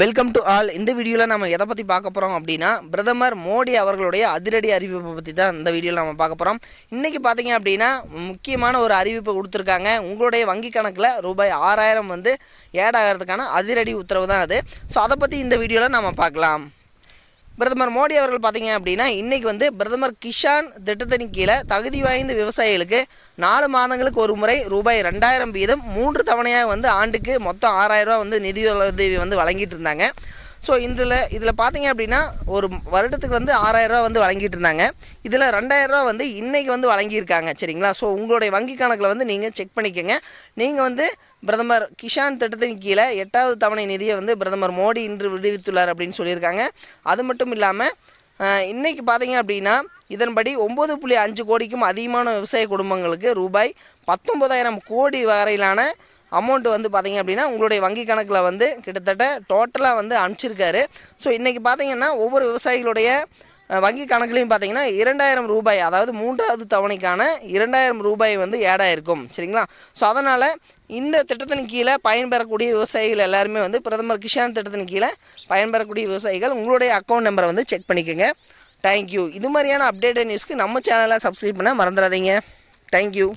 Welcome to all. இந்த வீடியோவில் நம்ம எதை பற்றி பார்க்க போகிறோம் அப்படின்னா, பிரதமர் மோடி அவர்களுடைய அதிரடி அறிவிப்பை பற்றி தான் இந்த வீடியோவில் நம்ம பார்க்க போகிறோம். இன்றைக்கி பார்த்தீங்க அப்படின்னா முக்கியமான ஒரு அறிவிப்பை கொடுத்துருக்காங்க. உங்களுடைய வங்கி கணக்கில் ரூபாய் 6000 வந்து ஏட் ஆகிறதுக்கான அதிரடி உத்தரவு தான் அது. ஸோ அதை பற்றி இந்த வீடியோவில் நம்ம பார்க்கலாம். பிரதமர் மோடி அவர்கள் பார்த்தீங்க அப்படின்னா இன்றைக்கி வந்து பிரதமர் கிசான் திட்டத்தின் கீழே தகுதி வாய்ந்த விவசாயிகளுக்கு 4 மாதங்களுக்கு ஒரு முறை ரூபாய் 2000 வீதம் 3 தவணையாக வந்து ஆண்டுக்கு மொத்தம் 6000 ரூபா வந்து நிதியுதவி வந்து வழங்கிட்டு இருந்தாங்க. ஸோ இதில் பார்த்தீங்க அப்படின்னா ஒரு வருடத்துக்கு வந்து 6000 ரூபா வந்து வழங்கிட்டு இருந்தாங்க. இதில் 2000 ரூபா வந்து இன்றைக்கி வந்து வழங்கியிருக்காங்க. சரிங்களா? ஸோ உங்களுடைய வங்கி கணக்கில் வந்து நீங்கள் செக் பண்ணிக்கோங்க. நீங்கள் வந்து பிரதமர் கிசான் திட்டத்தின் கீழே 8வது தவணை நிதியை வந்து பிரதமர் மோடி இன்று விடுவித்துள்ளார் அப்படின்னு சொல்லியிருக்காங்க. அது மட்டும் இல்லாமல் இன்றைக்கி பார்த்தீங்க அப்படின்னா இதன்படி 9.5 கோடிக்கும் அதிகமான விவசாய குடும்பங்களுக்கு ரூபாய் 19,000 கோடி வரையிலான அமௌண்ட் வந்து பார்த்திங்க அப்படின்னா உங்களுடைய வங்கி கணக்கில் வந்து கிட்டத்தட்ட டோட்டலாக வந்து அனுப்பிச்சிருக்காரு. ஸோ இன்றைக்கி பார்த்திங்கன்னா ஒவ்வொரு விவசாயிகளுடைய வங்கி கணக்குலையும் பார்த்திங்கன்னா 2000 ரூபாய், அதாவது 3வது தவணைக்கான 2000 ரூபாய் வந்து ஏடாயிருக்கும். சரிங்களா? ஸோ அதனால் இந்த திட்டத்தின் கீழே பயன்பெறக்கூடிய விவசாயிகள் எல்லாருமே வந்து பிரதமர் கிசான் திட்டத்தின் கீழே பயன்பெறக்கூடிய விவசாயிகள் உங்களுடைய அக்கௌண்ட் நம்பரை வந்து செக் பண்ணிக்கோங்க. தேங்க்யூ. இது மாதிரியான அப்டேட்டட் நியூஸ்க்கு நம்ம சேனலை சப்ஸ்கிரைப் பண்ண மறந்துடாதீங்க. தேங்க்யூ.